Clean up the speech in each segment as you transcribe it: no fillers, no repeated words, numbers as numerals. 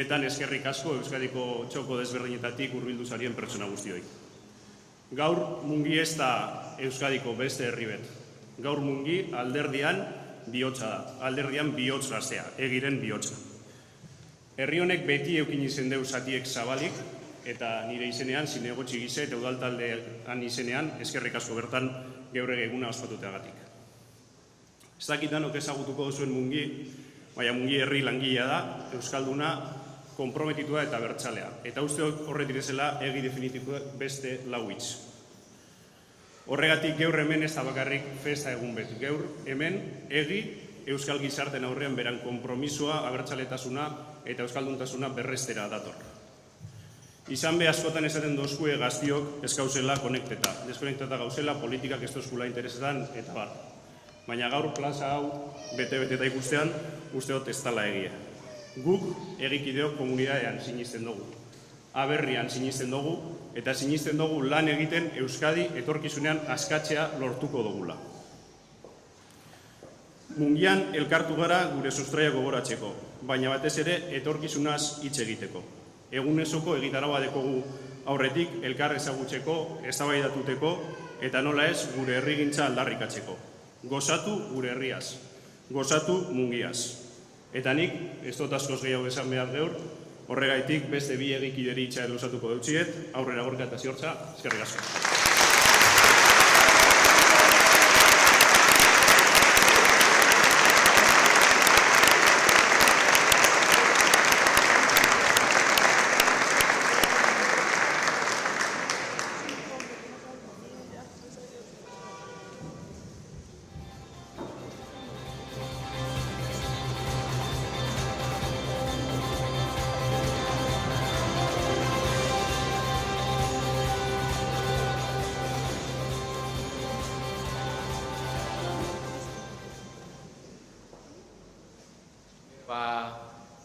Eta eskerrik asko Euskadiko txoko desberdinetatik hurbildu zarien pertsona guztioi. Gaur Mungi ez da Euskadiko beste herri bet. Gaur Mungi alderdian bihotza da, alderdian bihotz gaztea, egiren bihotza. Herri honek beti eukin izen deu zatiek zabalik, eta nire izenean, zinegotxi gize eta udaltaldean izenean, eskerrik asko bertan geure eguna ospatuteagatik. Ez dakitanok ezagutuko duzuen Mungi, baina Mungi herri langilea da, euskalduna, konprometitua eta bertsalea. Eta uste horret direzela egi definititu beste lau hitz. Horregatik gaur hemen ez da bakarrik festa egun bet. Gaur hemen egi euskal gizarten aurrean beran konpromisoa, abertzaletasuna eta euskalduntasuna berrestera dator. Izan be askotan esaten dozkue gaztiok ez gauzela konekteta. Deskonekteta gauzela, politikak ez dozkula interesetan eta bar. Baina gaur plaza hau bete-beteta ikustean uste dut ez dala egia. Guk egikideok komunidadean sinisten dugu, aberrian sinisten dugu, eta sinisten dugu lan egiten Euskadi etorkizunean askatzea lortuko dugula. Mungian elkartu gara gure sustraia gogoratzeko, baina batez ere etorkizunaz hitz egiteko. Egunesoko egitaragoa dekogu aurretik elkar ezagutzeko, eztabaidatuteko, eta nola ez gure herrigintza aldarrikatzeko. Gozatu gure herriaz, gozatu Mungiaz. Eta nik, ez dut askoz gehiago esan behar gaur, horregaitik beste bi egikideri itxa luzatuko dutxiet, aurrera gorka eta ziortza, eskerrik asko.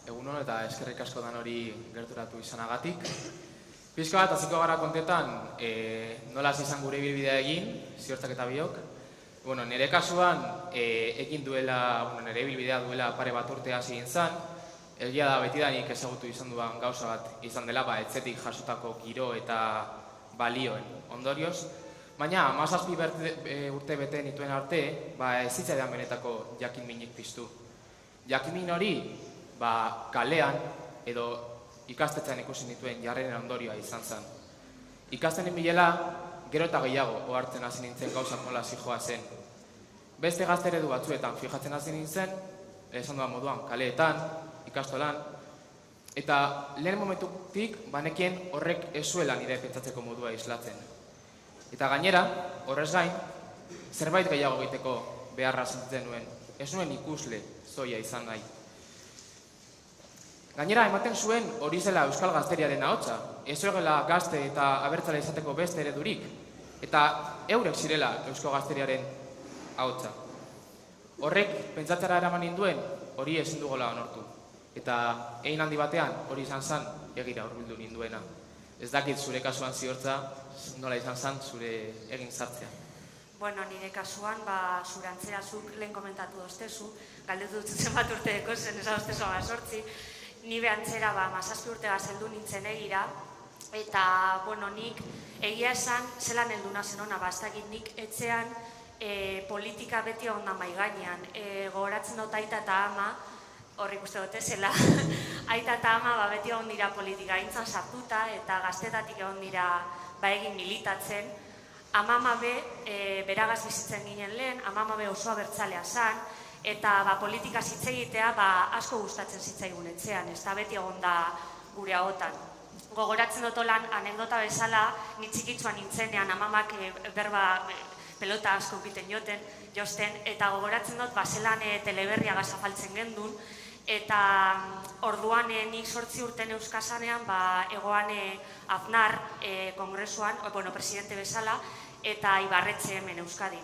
Egun hon eta eskerrik asko dan hori gerturatu izanagatik. Pixka bat, hasiko gara kontetan, nola izan gure ibilbidea egin, ziortzak eta biok. Nire kasuan, egin duela, nire ibilbidea duela pare bat urte hasi gintzan. Egia da betidanik ezagutu izan duan gauza bat izan dela, etzetik jasotako giro eta balioen ondorioz. Baina, 17 urte bete nituen arte, ez zitzaidan benetako jakin minik piztu. Jakimin hori, kalean edo ikastetxean ikusi nituen jarreren ondorioa izan zen. Ikasten bilela, gero eta gehiago ohartzen hasi nintzen gauzak nola zijoa zen. Beste gazte eredu batzuetan fijatzen hasi nintzen, esan duan moduan, kaleetan, ikastolan, eta lehen momentutik banekien horrek ez zuela nire pentsatzeko modua islatzen. Eta gainera, horrez gain, zerbait gehiago egiteko beharra sentitzen nuen, ez nuen ikusle zoia izan nahi. Gainera, ematen zuen hori zela euskal gazteriaren ahotsa, ez horrela gazte eta abertzale izateko beste eredurik, eta eurek zirela eusko gazteriaren ahotsa. Horrek, pentsatzera eraman ninduen, hori ezin dugola onortu. Eta egin handi batean, hori izan zen, egira hurbildu ninduena. Ez dakit zure kasuan ziortza, nola izan zen zure egin sartzea. Nire kasuan, zure antzera zuk lehen komentatu doztezu, galdetu dut zenbat urteko zen, ez doztezu 18, ni behantzera 17 urte gazeldu nintzen egira, eta, nik egia esan zelan helduna zen hona, ez dakit nik etxean politika beti ondan bai gainean. Gogoratzen dut aita eta ama, horrik uste dute zela, aita eta ama beti egon dira politika gintzan sartuta, eta gaztetatik egon dira egin militatzen. Amama be, beragaz bizitzen ginen lehen, amama be osoa bertzalea zan, eta politika hitz egitea asko gustatzen zitzaigun etxean, ez da beti egon da gure ahotan. Gogoratzen dut lan anekdota bezala, ni txikitzuan nintzenean amamak berba pelota asko egiten josten, eta gogoratzen dut zelan teleberria gazafaltzen gendun, eta orduan nik 8 urten euskasanean egoan Aznar kongresuan, presidente bezala, eta Ibarretxe hemen Euskadi.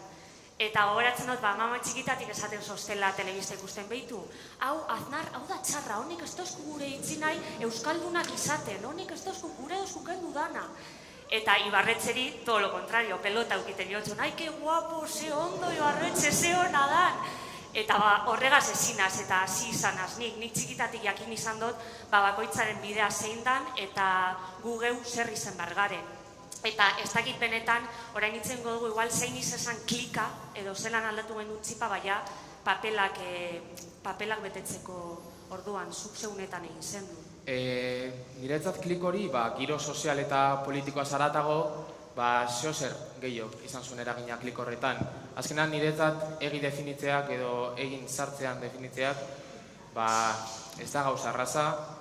Eta gogoratzen dut, mama txikitatik esaten zoztela telebista ikusten behitu. Hau, Aznar, hau da txarra, honik ez dozku gure itzi nahi euskaldunak izaten, honik ez dozku gure dozku kendu dana. Eta Ibarretxeri, todo lo contrario, pelota eukiten jotzen, ai, que guapo, ze ondo Ibarretxe, ze hona dan. Eta horregaz ezinaz eta hasi izanaz, nik txikitatik jakin izan dut, bakoitzaren bidea zein dan eta gu geu zer izen bargaren. Eta ez dakit benetan, orain itzen dugu igual zein izan klika, edo zelan aldatu gendu txipa, baina papelak betetzeko orduan, zuk zeunetan egin zen du. Niretzat klik hori, giro sozial eta politikoa zaratago, zeozer gehiago izan zuen eragina klik horretan. Azkenan niretzat egi definitzeak edo egin sartzean definitzeak, ez da gauza arraza,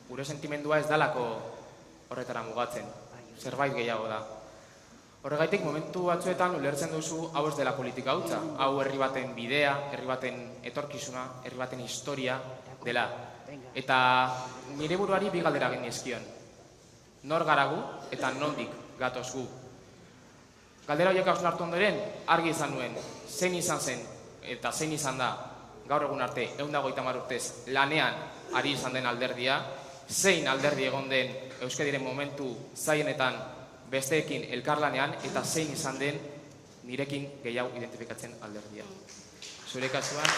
gure sentimendua ez dalako horretara mugatzen, zerbait gehiago da. Horregaitik momentu batzuetan ulertzen duzu hau ez dela politika hutsa, hau herri baten bidea, herri baten etorkizuna, herri baten historia dela. Eta nire buruari bi galdera genizkion. Nor garagu eta nondik gatoz gu. Galdera horiek hausnartu ondoren, argi izan nuen, zein izan zen eta zein izan da gaur egun arte 150 urtez lanean ari izan den alderdia, zein alderdi egon den Euskadiren momentu zailenetan besteekin elkarlanean eta zein izan den nirekin gehiago identifikatzen alderdia. Zure kasuan...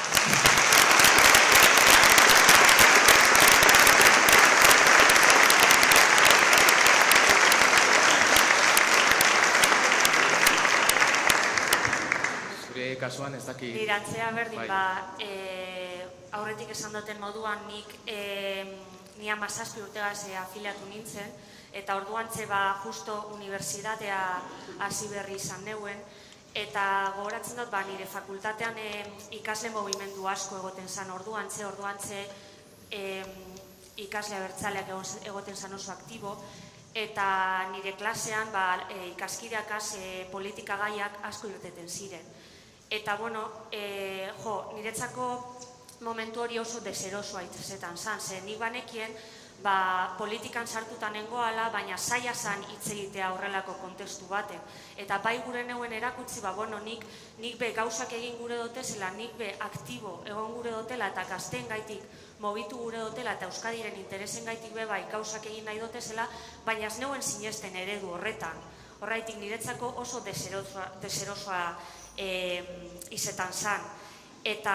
kasuan ez daki... Nirantzea berdin, aurretik esan duten moduan nik ni 17 urtegaz afiliatu nintzen, eta orduan justo unibertsitatea hasi berri izan neuen, eta gogoratzen dut nire fakultatean ikasle movimendu asko egoten zan orduan ikasle abertzaleak egoten zan oso aktibo, eta nire klasean ikaskideak politika gaiak asko irteten ziren. Eta, niretzako momentu hori oso deserosoa itzetan zan, nik banekien politikan sartutan nengoala, baina zaila zan hitz egitea horrelako kontestu baten. Eta bai gure neuen erakutsi, nik be gauzak egin gure dotezela, nik be aktibo egon gure dotela eta gazteen gaitik mobitu gure dotela eta Euskadiren interesen gaitik be bai gauzak egin nahi dotezela, baina ez neuen sinesten eredu horretan. Horraitik niretzako oso deserosoa izetan zan. Eta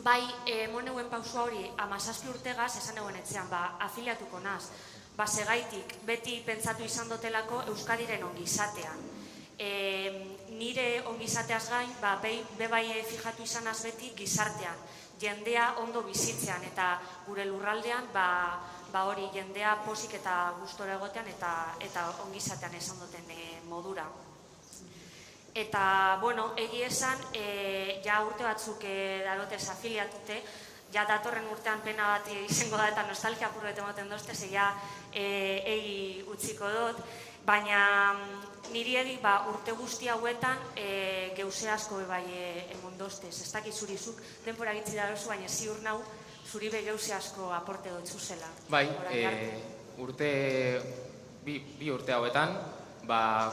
bai, moneuen pausua hori 17 urtegaz esan egon etxean, afiliatuko naz. Segaitik, beti pentsatu izan dotelako Euskadiren ongizatean. Nire ongizateaz gain, be bai fijatu izanaz beti gizartean. Jendea ondo bizitzean eta gure lurraldean, hori jendea posik eta gustora egotean eta ongizatean esan duten modura. Eta, egi esan, ja urte batzuk darotez afiliatute, ja datorren urtean pena bat izango da eta nostalgia purret emoten dozte, ja egi utziko dut, baina niri egi urte guzti hauetan geuse asko bai emon doztez. Ez dakit zurizuk denbora gitzi darozu, baina ziur nau zuri be geuse asko aporte dut zuzela. Bai, bi urte hauetan,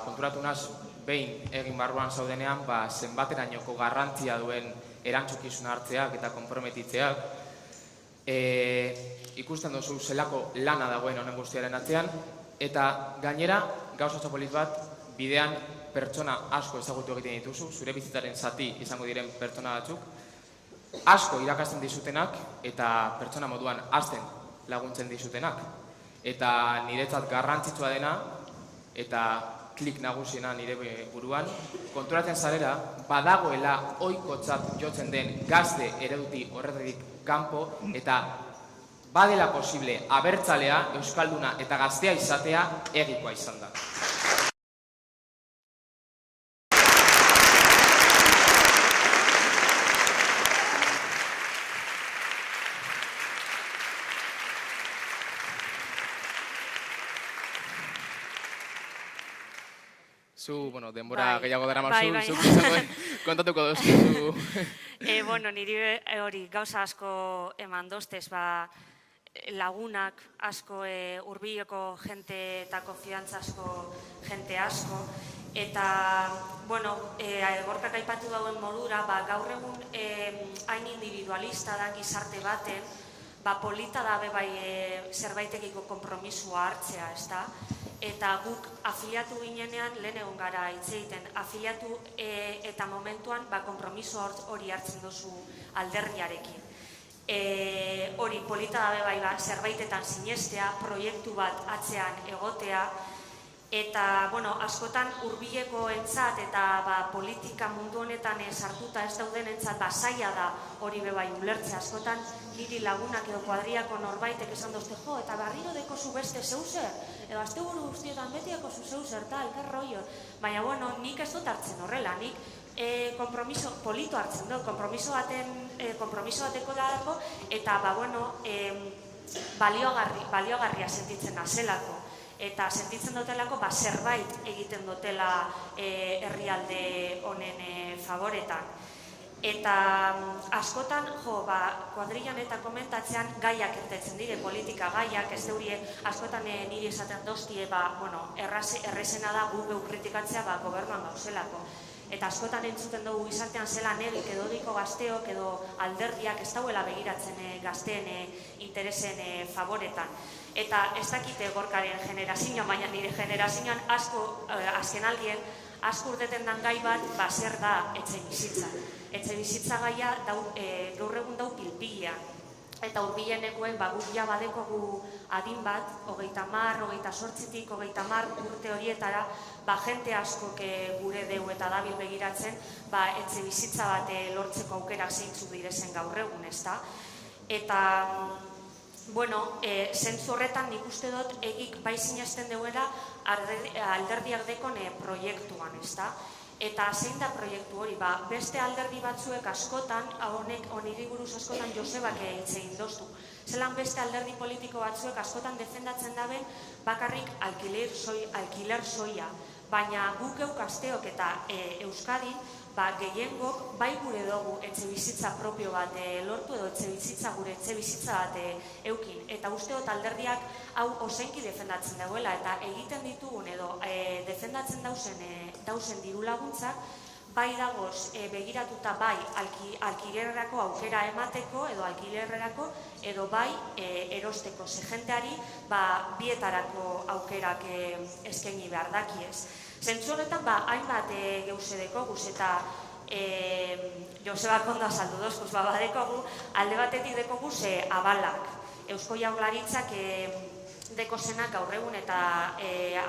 konturatu naz, behin egin barruan zaudenean, zenbaterainoko garrantzia duen erantzukizuna hartzeak eta konprometitzeak. Ikusten duzu zelako lana dagoen honen guztiaren atzean, eta gainera, gauza oso polit bat, bidean pertsona asko ezagutu egiten dituzu, zure bizitzaren zati izango diren pertsona batzuk, asko irakasten dizutenak eta pertsona moduan hasten laguntzen dizutenak. Eta niretzat garrantzitsua dena, eta klik nagusiena nire buruan, konturatzen zarela, badagoela ohikotzat jotzen den gazte ereduti horretatik kanpo, eta badela posible abertzalea, euskalduna eta gaztea izatea egikoa izan da. Zu, denbora gehiago dara marzu, kontatuko dozkizu. Niri hori gauza asko eman doztez, lagunak asko, hurbileko jente eta konfidantza asko, jente asko. Eta, Gorkak aipatu dauen modura, gaur egun hain individualista da gizarte baten, polita da bai zerbaitekiko konpromisua hartzea, ez da? eta guk afiliatu ginenean lehen egon gara hitz egiten. Afiliatu eta momentuan konpromiso hori hartzen duzu alderdiarekin. Hori polita dabe bai zerbaitetan sinestea, proiektu bat atzean egotea, eta, askotan hurbileko entzat eta politika mundu honetan sartuta ez dauden entzat zaila da hori bebai ulertzea. Askotan niri lagunak edo kuadriako norbaitek esan dozte, eta barriro deko zu beste zeuzer, edo azte buru guztietan betiako zu zeuzer, elkar rollo. Baina, nik ez dut hartzen horrela, nik kompromiso polito hartzen dut, kompromiso bateko dago, eta, baliogarria sentitzen nazelako. Eta sentitzen dutelako zerbait egiten dutela herrialde honen favoretan. Eta askotan, kuadrilan eta komentatzean gaiak ertetzen dire, politika gaiak, ez deurie askotan niri esaten doztie, errezena da gu kritikatzea gobernuan gauzelako. Eta askotan entzuten dugu izartean zelan egik edo diko gazteok edo alderdiak ez dauela begiratzen gazteen interesen favoretan. Eta ez dakite gorkaren generazioan, baina nire generazioan azken aldien asko urteten dan gai bat zer da etxe bizitza. Etxe bizitza gaia gaur egun dau pilpila. Eta urbilenekoen guk ja badekogu adin bat, 30, 28, 30 urte horietara, jente askok gure deu eta dabil begiratzen, etxe bizitza bat lortzeko aukera zeintzuk direzen gaur egun, ezta? Eta, zentzu horretan nik uste dut egik bai sinesten deuela alderdiak dekon proiektuan, ezta? Eta zein da proiektu hori? Beste alderdi batzuek askotan, honiri buruz askotan Josebak hitz egin doztu. Zelan beste alderdi politiko batzuek askotan defendatzen daben bakarrik alkiler soia. Baina guk geuk asteok eta Euskadin, gehiengok bai gure dugu etxe bizitza propio bat lortu edo gure etxe bizitza bat eukin. Eta usteot alderdiak hau ozenki defendatzen dagoela eta egiten ditugun edo defendatzen dauzen diru laguntzak, bai dagoz begiratuta bai alkilerrerako aukera emateko edo alkilerrerako edo bai erosteko. Ze jenteari bietarako aukerak eskaini behar dakiez. Zentzu horretan, hainbat geuzedeko guz eta Josebak ondo azaldu dozkuz, badekogu, alde batetik dekogu abalak. Eusko Jaurlaritzak deko zenak gaur egun eta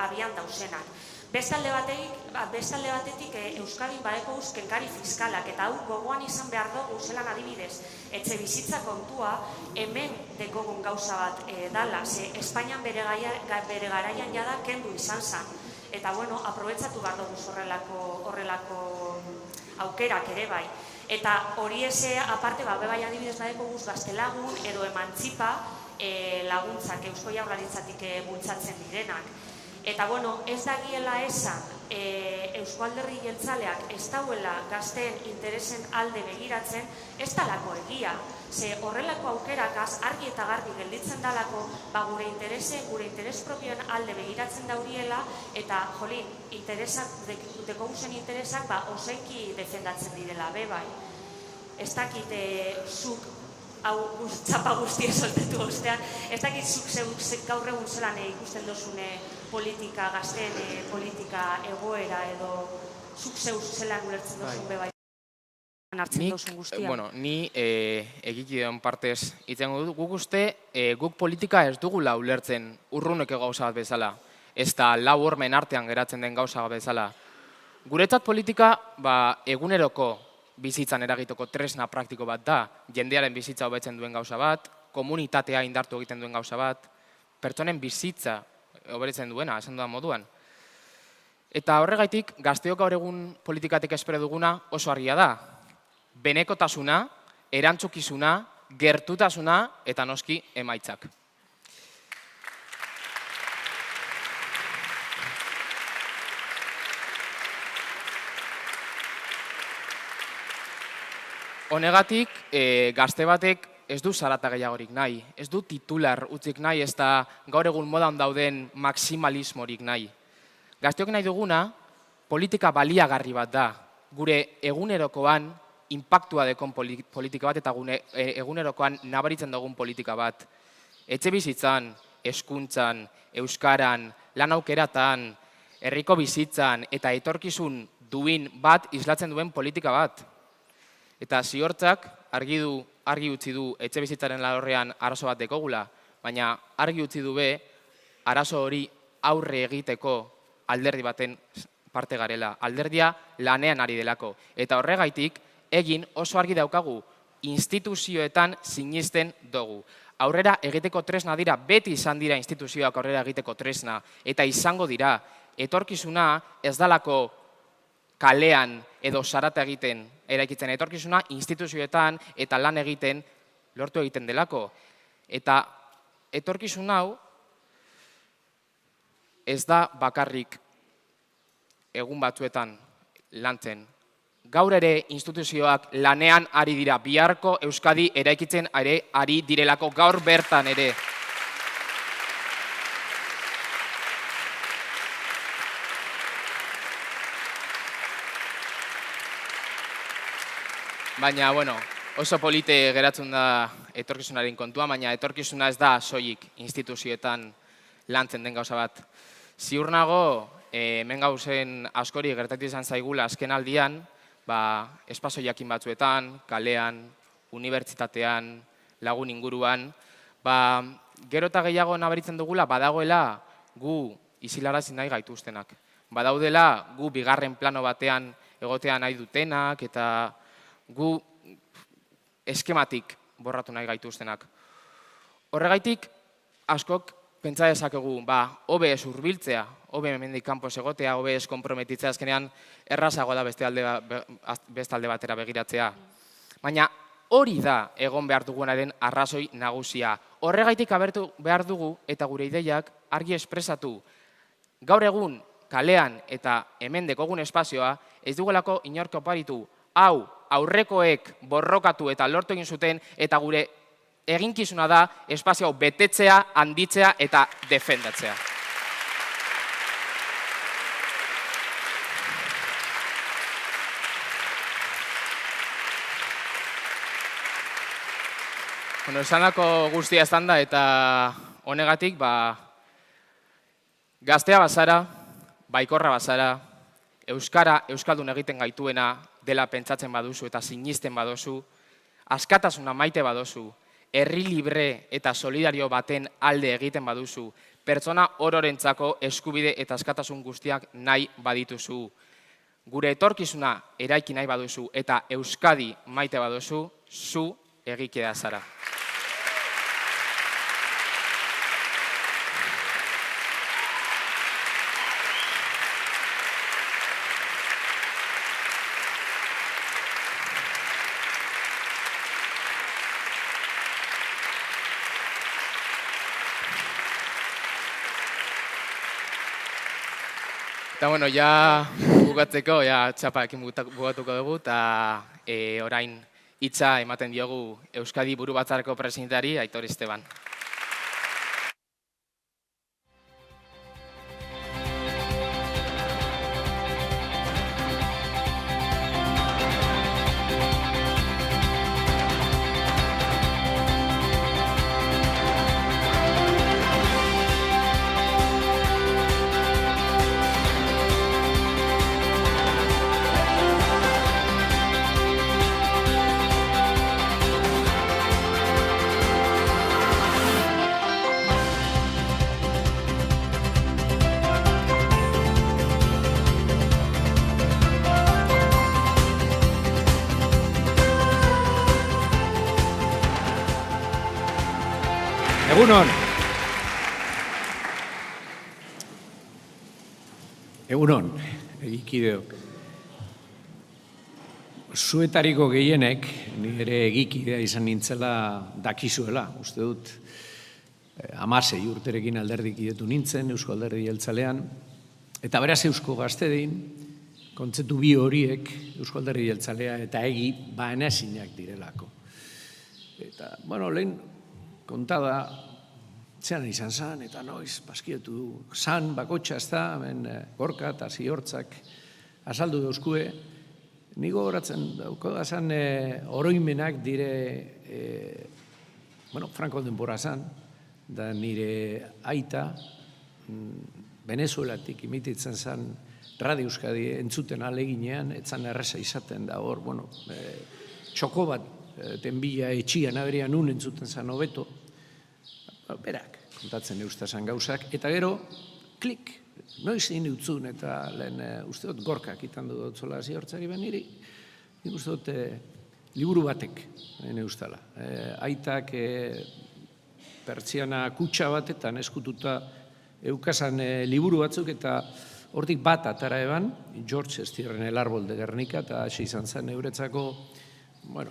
abian dauzenak. Bestalde batetik Euskadin badeko kenkari fiskalak, eta hau gogoan izan behar dugu zelan adibidez. Etxe bizitza kontua hemen dekogun gauza bat dala, ze Espainian bere garaian jada kendu izan zan. Eta, aprobetsatu behar dugu horrelako aukerak ere bai. Eta hori eze, aparte, bebai adibidez badeko guz gaztelagun edo emantzipa laguntzak Eusko Jaurlaritzatik bultzatzen direnak. Eta, ez dagiela esan Eusko Alderdi Jeltzaleak ez dauela gazteen interesen alde begiratzen, ez dalako egia. Ze horrelako aukerakaz argi eta garbi gelditzen dalako gure interes propioen alde begiratzen dauriela eta, dekoguzen interesak osaiki defendatzen direla, bai. Ez dakit zuk hau txapa guztia soltetu ostean, ez dakit zuk gaur egun zelan ikusten dozune politika, gazteen politika egoera edo zuk zelan ulertzen dozun bebai. Ni egikideon partez itzengo dut, guk uste guk politika ez dugula ulertzen urruneko gauza bat bezala, ez da lau hormen artean geratzen den gauza bat bezala. Guretzat politika eguneroko bizitzan eragiteko tresna praktiko bat da, jendearen bizitza hobetzen duen gauza bat, komunitatea indartu egiten duen gauza bat, pertsonen bizitza hobetzen duena, esan dudan moduan. Eta horregaitik, gazteok gaur egun politikatik espero duguna oso argia da. Benekotasuna, erantzukizuna, gertutasuna eta noski emaitzak. Honegatik, gazte batek ez du zarata gehiagorik nahi, ez du titular utzik nahi, ez da gaur egun modan dauden maximalismorik nahi. Gazteok nahi duguna, politika baliagarri bat da, gure egunerokoan inpaktua dekon politika bat eta egunerokoan nabaritzen dugun politika bat. Etxe bizitzan, hezkuntzan, euskaran, lan aukeratan, herriko bizitzan eta etorkizun duin bat islatzen duen politika bat. Eta ziortzak argi utzi du etxe bizitzaren alorrean arazo bat dekogula, baina argi utzi du be arazo hori aurre egiteko alderdi baten parte garela. Alderdia lanean ari delako. Eta horregaitik egin oso argi daukagu instituzioetan sinisten dugu. Aurrera egiteko tresna dira, beti izan dira instituzioak aurrera egiteko tresna, eta izango dira, etorkizuna ez dalako kalean edo zarata egiten eraikitzen, etorkizuna instituzioetan eta lan egiten lortu egiten delako. Eta etorkizun hau ez da bakarrik egun batzuetan lantzen. Gaur ere instituzioak lanean ari dira, biharko Euskadi eraikitzen ari direlako gaur bertan ere. Baina, bueno, oso polite geratzen da etorkizunaren kontua, baina etorkizuna ez da soilik instituzioetan lantzen den gauza bat. Ziur nago, hemen gauzen askori gertatu izan zaigula azken aldian, espazio jakin batzuetan, kalean, unibertsitatean, lagun inguruan, gero eta gehiago nabaritzen dugula badagoela gu isilarazi nahi gaituztenak. Badaudela gu bigarren plano batean egotea nahi dutenak eta gu eskematik borratu nahi gaituztenak. Horregaitik, askok pentsa dezakegu, hobe ez hurbiltzea, hobe hemendik kanpoz egotea, hobe ez konprometitzea, azkenean errazagoa da beste alde batera begiratzea. Baina hori da egon behar dugunaren arrazoi nagusia. Horregaitik abertu behar dugu eta gure ideiak argi espresatu. Gaur egun kalean eta hemen dekogun espazioa ez dugelako inork oparitu. Hau, aurrekoek borrokatu eta lortu egin zuten eta gure eginkizuna da espazio hau betetzea, handitzea eta defendatzea. Bueno, esanako guztia estan da eta honegatik, gaztea bazara, baikorra bazara, euskaldun egiten gaituena dela pentsatzen baduzu eta sinisten baduzu, askatasuna maite baduzu, herri libre eta solidario baten alde egiten baduzu, pertsona ororentzako eskubide eta askatasun guztiak nahi badituzu. Gure etorkizuna eraiki nahi baduzu eta Euskadi maite baduzu, zu egikea zara. Eta, bueno, ja bukatzeko, txapaekin bukatuko dugu, eta orain hitza ematen diogu Euskadi Buru Batzarreko presidenteari, Aitor Esteban. Egunon. Egunon, egikideok. Zuetariko gehienek, nire egikidea izan nintzela dakizuela, uste dut, 16 urterekin alderdikidetu nintzen, Eusko Alderdi Jeltzalean, eta beraz Eusko Gaztedin, kontzeptu bi horiek, Eusko Alderdi Jeltzalea eta egi, enezinak direlako. Eta, bueno, lehen kontada, zean izan zan, eta noiz, baskietu du, zan bakotxa ez da, hemen Gorka eta Ziortzak azaldu dauzkue, nigo horatzen dauko da zan oroimenak dire, Franko denbora zan, da nire aita Venezuelatik imititzen zen Radio Euskadi entzuten aleginean, etzan erreza izaten da hor, txoko bat, tenbila etxian aberian nun entzuten zen hobeto, berak kontatzen eustazan gauzak, eta gero, klik, noiz egin utzun, eta lehen uste dut gorkak itan dut zola ziortzari beniri, nik uste dut liburu batek, eustala. Aitak pertsiana kutsa batetan eskututa eukasan liburu batzuk, eta hortik bat atara eban, George Estierren El Árbol de Guernica, eta hasi izan zen euretzako,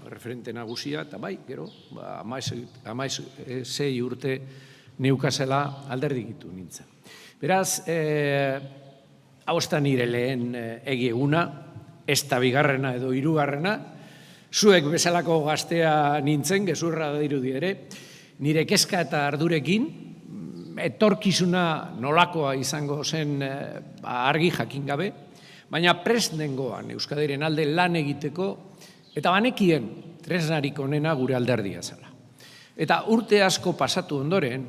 referente nagusia, eta bai, gero, 16 urte neukazela alderdikitu nintzen. Beraz, hau ez da nire lehen egieguna, ez da bigarrena edo hirugarrena, zuek bezalako gaztea nintzen, gezurra da dirudi ere, nire kezka eta ardurekin, etorkizuna nolakoa izango zen argi jakin gabe, baina prest nengoan Euskadiren alde lan egiteko, eta banekien tresnarik onena gure alderdia zela. Eta urte asko pasatu ondoren,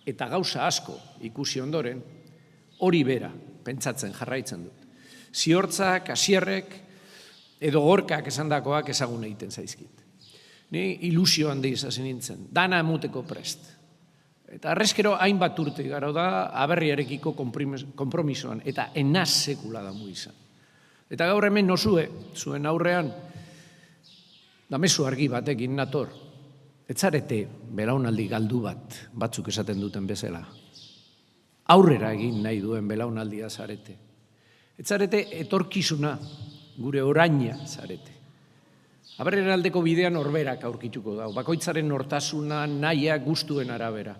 eta gauza asko ikusi ondoren, hori bera pentsatzen jarraitzen dut. Ziortzak, Asierrek, edo gorkak esandakoak ezagun egiten zaizkit. Ni ilusio handi izazen nintzen, dana emuteko prest. Eta arrezkero hainbat urte garo da aberriarekiko konpromisoan, eta enaz sekula damu izan. Eta gaur hemen nozue, zuen aurrean, damezu argi batekin nator, etzarete belaunaldi galdu bat, batzuk esaten duten bezala. Aurrera egin nahi duen belaunaldia zarete. Etzarete etorkizuna, gure oraina zarete. Aberrien aldeko bidean horberak aurkituko dau, bakoitzaren nortasuna, naia, gustuen arabera.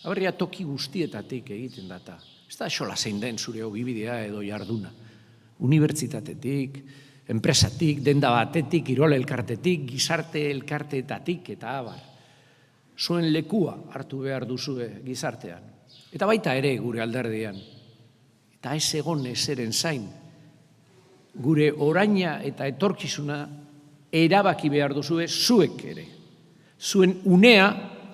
Aberria toki guztietatik egiten data. Ez da xola zein den zure ogibidea edo jarduna. Unibertsitatetik, enpresatik, denda batetik, kirol elkartetik, gizarte elkarteetatik eta abar. Zuen lekua hartu behar duzue gizartean. Eta baita ere gure alderdian. Eta ez egon ezeren zain. Gure oraina eta etorkizuna erabaki behar duzue zuek ere. Zuen unea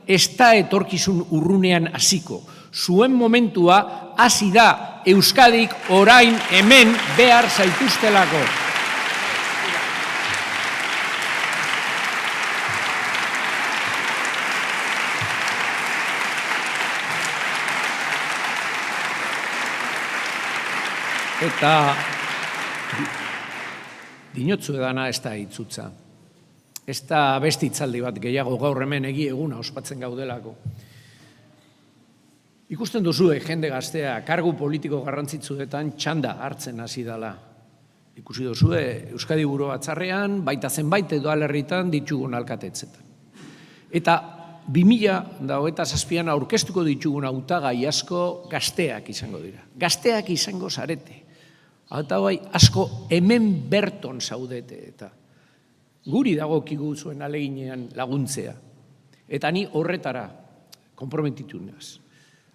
ez da etorkizun urrunean hasiko. Zuen momentua hasi da Euskadik orain hemen behar zaituztelako. Eta dinotzu edana ez da itzutza. Ez da beste hitzaldi bat gehiago gaur hemen egieguna ospatzen gaudelako. Ikusten duzue jende gaztea kargu politiko garrantzitsuetan txanda hartzen hasi dela. Ikusi duzue Euskadi Buru Batzarrean, baita zenbait edo alerritan ditugun alkatetzetan. Eta 2027an aurkeztuko ditugun hautagai asko gazteak izango dira. Gazteak izango zarete. Hautagai asko hemen berton zaudete eta guri dagokigu zuen aleginean laguntzea. Eta ni horretara konprometitu naz.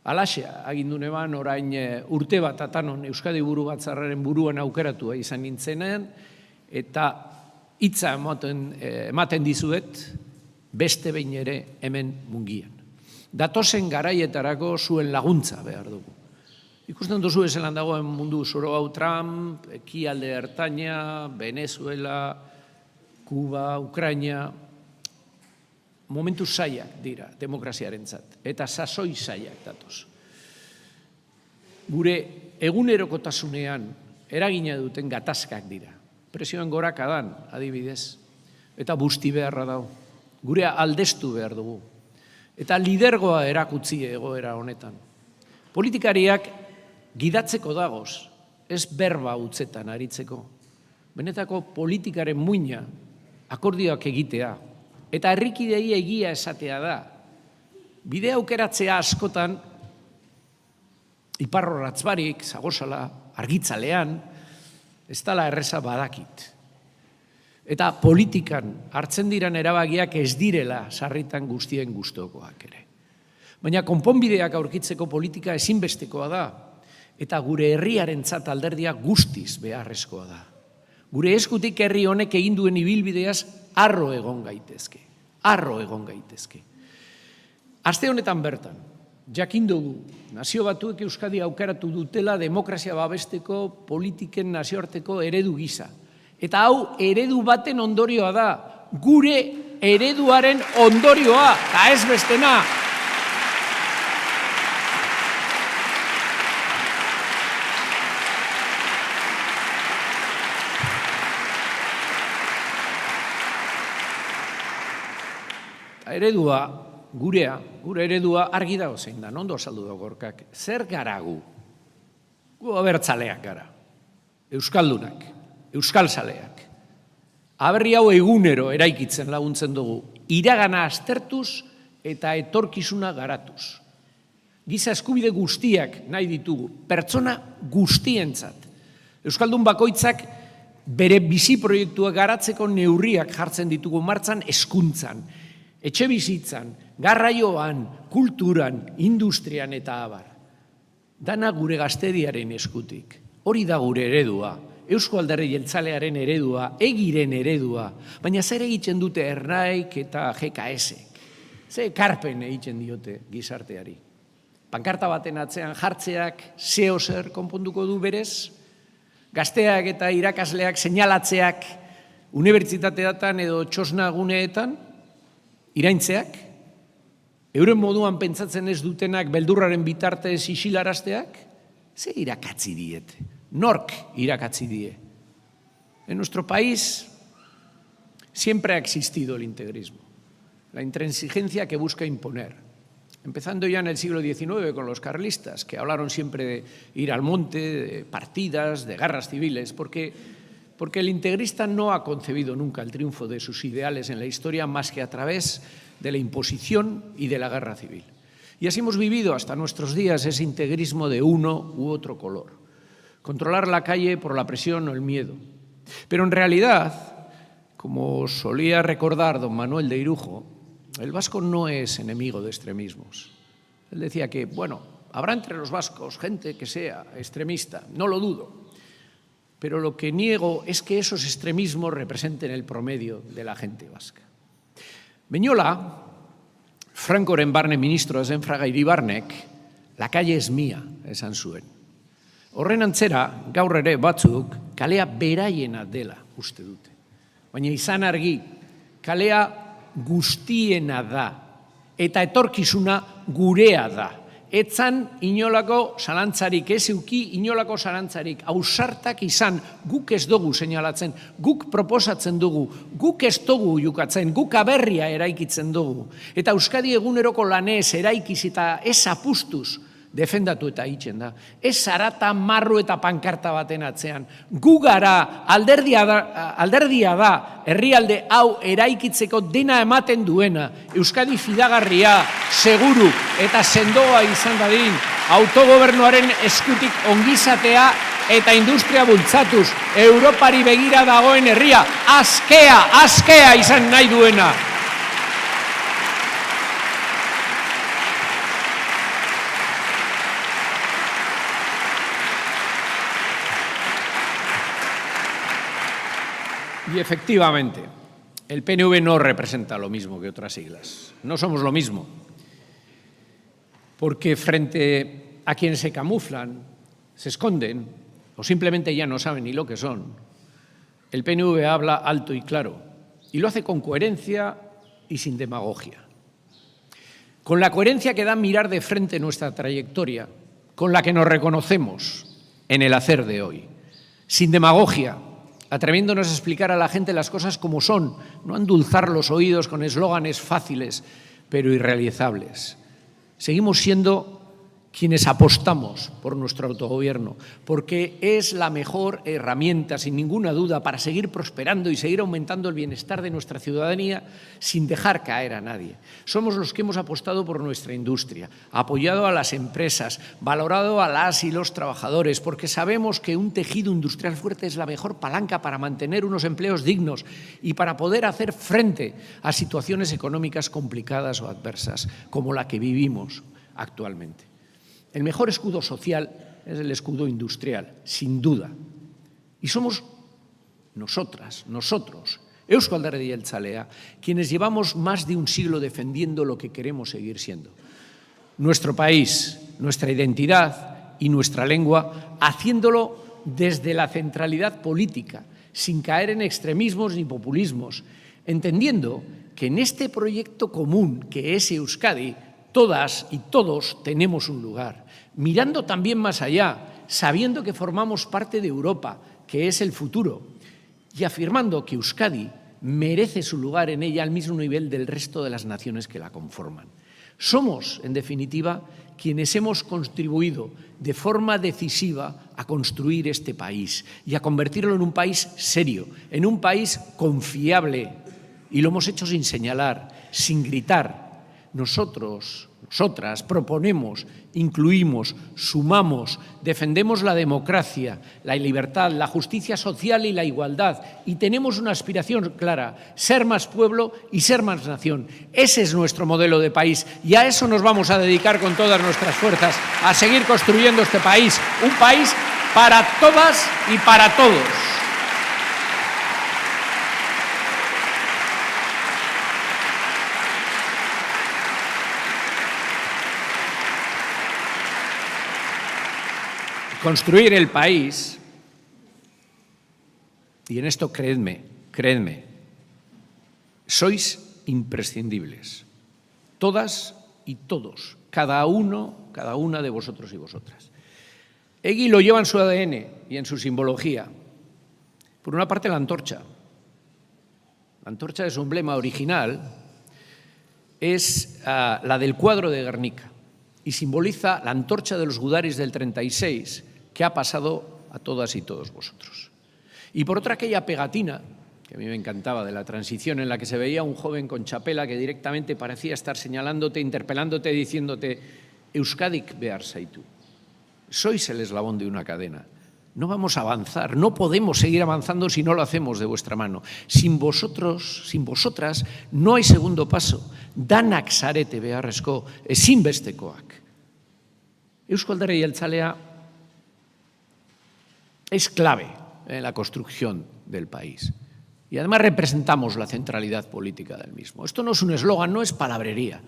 Alaxe agindun eban orain urte bat atanon Euskadi Buru Batzarraren buruan aukeratua izan nintzenean, eta hitza ematen dizuet beste behin ere hemen Mungian. Datozen garaietarako zuen laguntza behar dugu. Ikusten duzu ezelan dagoen mundu zoro hau Trump, ekialde ertaina, Venezuela, Kuba, Ukraina, momentu zaiak dira demokraziarentzat, eta sasoi zaiak datoz. Gure egunerokotasunean eragina duten gatazkak dira. Presioen gorakadan, adibidez, eta busti beharra dago. Gure aldestu behar dugu. Eta lidergoa erakutzi egoera honetan. Politikariak gidatzeko dagoz, ez berba utzetan aritzeko. Benetako politikaren muina akordioak egitea, eta herrikidei egia esatea da. Bide aukeratzea askotan, iparroratz barik, zagozala, argitzalean, ez dala erreza badakit. Eta politikan hartzen diran erabakiak ez direla sarritan guztien gustokoak ere. Baina konponbideak aurkitzeko politika ezinbestekoa da, eta gure herriarentzat alderdia guztiz beharrezkoa da. Gure eskutik herri honek egin duen ibilbideaz harro egon gaitezke. Harro egon gaitezke. Aste honetan bertan, jakin dugu, Nazio Batuek Euskadi aukeratu dutela demokrazia babesteko politiken nazioarteko eredu gisa. Eta hau eredu baten ondorioa da, gure ereduaren ondorioa, eta ez bestena. Eredua, gure eredua argi dago zein da, ondo azaldu da Gorkak. Zer gara gu? Gu abertzaleak gara, euskaldunak, euskalzaleak. Aberri hau egunero eraikitzen laguntzen dugu, iragana aztertuz eta etorkizuna garatuz. Giza eskubide guztiak nahi ditugu, pertsona guztientzat. Euskaldun bakoitzak bere bizi proiektua garatzeko neurriak jartzen ditugu martxan hezkuntzan, etxe bizitzan, garraioan, kulturan, industrian eta abar. Dana gure gaztediaren eskutik. Hori da gure eredua, Eusko Alderdi Jeltzalearen eredua, egiren eredua, baina zer egiten dute Ernaik eta GKS-ek? Ze ekarpen egiten diote gizarteari? Pankarta baten atzean jartzeak zeo zer konponduko du berez? Gazteak eta irakasleak seinalatzeak unibertsitateetan edo txosna guneetan? Iraintzeak, euren moduan pentsatzen ez dutenak beldurraren bitartez isilarazteak, ze irakatzi diete, nork irakatzi die. En nuestro país siempre ha existido el integrismo, la intransigencia que busca imponer, empezando ya en el siglo XIX con los carlistas, que hablaron siempre de ir al monte, de partidas, de guerras civiles, porque el integrista no ha concebido nunca el triunfo de sus ideales en la historia más que a través de la imposición y de la guerra civil. Y así hemos vivido hasta nuestros días ese integrismo de uno u otro color. Controlar la calle por la presión o el miedo. Pero en realidad, como solía recordar don Manuel de Irujo, el vasco no es enemigo de extremismos. Él decía que, bueno, habrá entre los vascos gente que sea extremista, no lo dudo. Pero lo que niego es que esos extremismos representen el promedio de la gente vasca. Beñola, Francoren barne ministroa zen Fraga Iribarnek, la calle es mía, esan zuen. Horren antzera, gaur ere batzuk, kalea beraiena dela uste dute. Baina izan argi, kalea guztiena da, eta etorkizuna gurea da. Etzan inolako zalantzarik, ez euki inolako zalantzarik, ausartak izan, guk ez dugu seinalatzen, guk proposatzen dugu, guk ez dugu jukatzen, guk aberria eraikitzen dugu. Eta Euskadi eguneroko lanez eraikiz eta ez apustuz defendatu eta hitzen da. Ez zarata marru eta pankarta baten atzean. Gu gara, alderdia da, herrialde hau eraikitzeko dena ematen duena. Euskadi fidagarria, seguru eta sendoa izan dadin, autogobernuaren eskutik ongizatea eta industria bultzatuz, Europari begira dagoen herria, askea izan nahi duena. Y efectivamente, el PNV no representa lo mismo que otras siglas. No somos lo mismo. Porque frente a quienes se camuflan, se esconden o simplemente ya no saben ni lo que son, el PNV habla alto y claro y lo hace con coherencia y sin demagogia. Con la coherencia que da mirar de frente nuestra trayectoria, con la que nos reconocemos en el hacer de hoy. Sin demagogia, atreviéndonos a explicar a la gente las cosas como son, no endulzar los oídos con eslóganes fáciles, pero irrealizables. Seguimos siendo quienes apostamos por nuestro autogobierno, porque es la mejor herramienta, sin ninguna duda, para seguir prosperando y seguir aumentando el bienestar de nuestra ciudadanía sin dejar caer a nadie. Somos los que hemos apostado por nuestra industria, apoyado a las empresas, valorado a las y los trabajadores, porque sabemos que un tejido industrial fuerte es la mejor palanca para mantener unos empleos dignos y para poder hacer frente a situaciones económicas complicadas o adversas, como la que vivimos actualmente. El mejor escudo social es el escudo industrial, sin duda. Y somos nosotros, Euzko Alderdi Jeltzalea, quienes llevamos más de un siglo defendiendo lo que queremos seguir siendo. Nuestro país, nuestra identidad y nuestra lengua, haciéndolo desde la centralidad política, sin caer en extremismos ni populismos, entendiendo que en este proyecto común que es Euskadi, todas y todos tenemos un lugar, mirando también más allá, sabiendo que formamos parte de Europa, que es el futuro, y afirmando que Euskadi merece su lugar en ella al mismo nivel del resto de las naciones que la conforman. Somos, en definitiva, quienes hemos contribuido de forma decisiva a construir este país y a convertirlo en un país serio, en un país confiable. Y lo hemos hecho sin señalar, sin gritar. Nosotros, nosotras, proponemos, incluimos, sumamos, defendemos la democracia, la libertad, la justicia social y la igualdad. Y tenemos una aspiración clara, ser más pueblo y ser más nación. Ese es nuestro modelo de país y a eso nos vamos a dedicar con todas nuestras fuerzas, a seguir construyendo este país, un país para todas y para todos. Construir el país, y en esto creedme, sois imprescindibles, todas y todos, cada uno, cada una de vosotros y vosotras. Egi lo lleva en su ADN y en su simbología. Por una parte, la antorcha. La antorcha de su emblema original es la del cuadro de Guernica y simboliza la antorcha de los Gudaris del 36, que ha pasado a todas y todos vosotros. Y por otra, aquella pegatina, que a mí me encantaba, de la transición, en la que se veía un joven con chapela que directamente parecía estar señalándote, interpelándote, diciéndote Euskadik behar zaitu. Sois el eslabón de una cadena. No vamos a avanzar, no podemos seguir avanzando si no lo hacemos de vuestra mano. Sin vosotros, sin vosotras, no hay segundo paso. Danak zarete beharrezko, ezinbestekoak. Euzko Alderdi Jeltzalea es clave en la construcción del país. Y además representamos la centralidad política del mismo. Esto no es un eslogan, no es palabrería.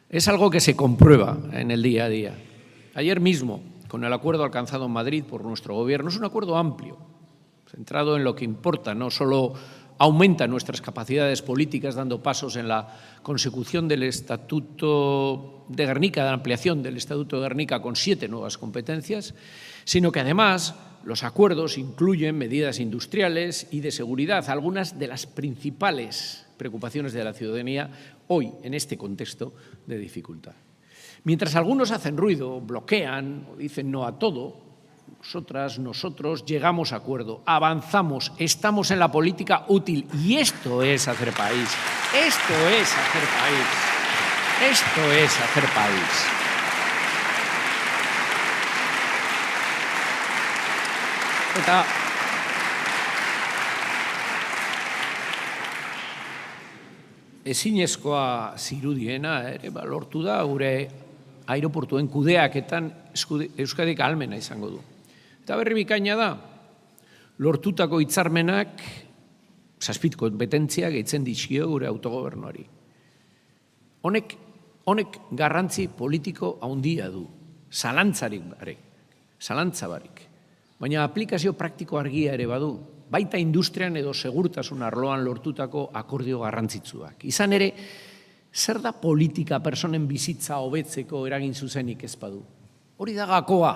Es algo que se comprueba en el día a día. Ayer mismo, con el acuerdo alcanzado en Madrid por nuestro gobierno, es un acuerdo amplio, centrado en lo que importa, no solo aumenta nuestras capacidades políticas dando pasos en la consecución del Estatuto de Gernika, de la ampliación del Estatuto de Gernika con 7 nuevas competencias, sino que además los acuerdos incluyen medidas industriales y de seguridad, algunas de las principales preocupaciones de la ciudadanía hoy en este contexto de dificultad. Mientras algunos hacen ruido, bloquean o dicen no a todo, nosotros llegamos a acuerdo, avanzamos, estamos en la política útil y esto es hacer país, esto es hacer país, esto es hacer país. Eta ezinezkoa zirudiena lortu da gure aireportuen kudeaketan Euskadik ahalmena izango du. Eta berri bikaina da, lortutako hitzarmenak 7 konpetentzia gehitzen dizkio gure autogobernuari. Honek garrantzi politiko handia du, zalantza barik. Baina aplikazio praktiko argia ere badu, baita industrian edo segurtasun arloan lortutako akordio garrantzitsuak. Izan ere, zer da politika personen bizitza hobetzeko eragin zuzenik ez badu? Hori da gakoa.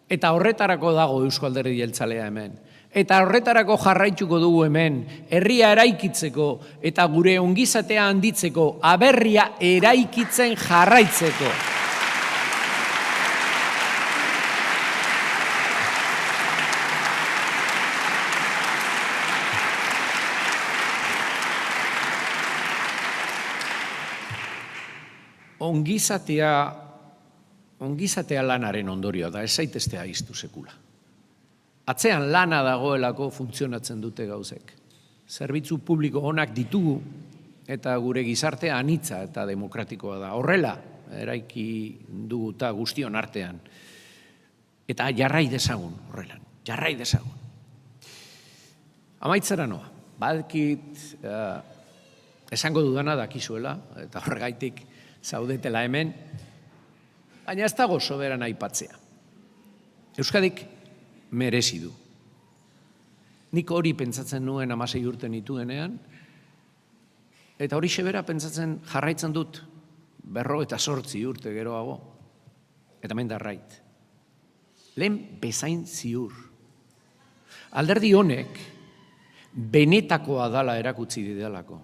Eta horretarako dago Euzko Alderdi Jeltzalea hemen. Eta horretarako jarraituko dugu hemen, herria eraikitzeko eta gure ongizatea handitzeko, aberria eraikitzen jarraitzeko. Ongizatea lanaren ondorioa da, ez zaitezte aiztu sekula. Atzean lana dagoelako funtzionatzen dute gauzek. Zerbitzu publiko onak ditugu eta gure gizartea anitza eta demokratikoa da. Horrela, eraiki dugu eta guztion artean. Eta jarrai dezagun, horrelan, jarrai dezagun. Amaitzera noa. badakit esango dudana dakizuela, eta horregaitik zaudetela hemen, baina ez dago soberan aipatzea. Euskadik merezi du. Nik hori pentsatzen nuen 16 urte nituenean, eta hori xebera pentsatzen jarraitzen dut 58 urte geroago, eta mendarrait. Lehen bezain ziur. Alderdi honek benetakoa dala erakutsi didalako.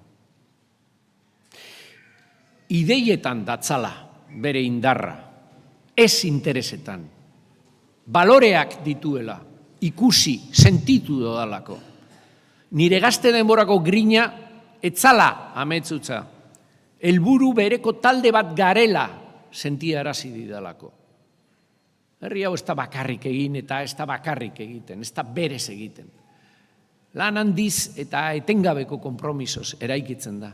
Ideietan datzala bere indarra, ez interesetan. Baloreak dituela, ikusi, sentitu dodalako. Nire gazte denborako grina, etzala ametzutza. Helburu bereko talde bat garela sentiarazi didalako. Herri hau ez da bakarrik egin eta ez da bakarrik egiten, ez da berez egiten. Lan handiz eta etengabeko konpromisoz eraikitzen da.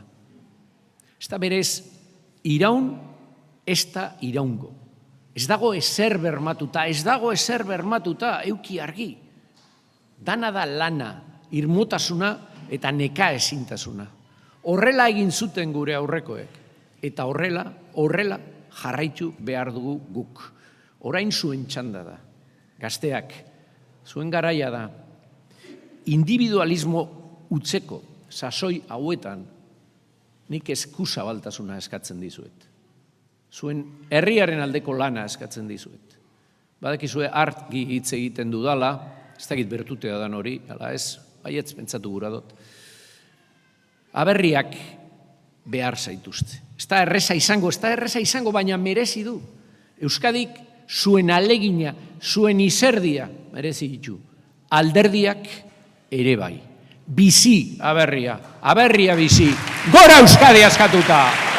Ez da berez iraun, ez da iraungo. Ez dago ezer bermatuta, euki argi. Dana da lana, irmotasuna eta neka ezintasuna. Horrela egin zuten gure aurrekoek. Eta horrela jarraitu behar dugu guk. Orain zuen txanda da. Gazteak, zuen garaia da. Individualismo utzeko, sasoi hauetan, nik eskuzabaltasuna eskatzen dizuet. Zuen herriaren aldeko lana eskatzen dizuet. Badakizue argi hitz egiten dudala, ez dakit bertutea dan hori, ala ez, baietz pentsatu gura dut. Aberriak behar zaituzte. Ez da erreza izango, baina merezi du. Euskadik zuen alegina, zuen izerdia merezi ditu. Alderdiak ere bai. Bizi aberria bizi. Gora Euskadi askatuta!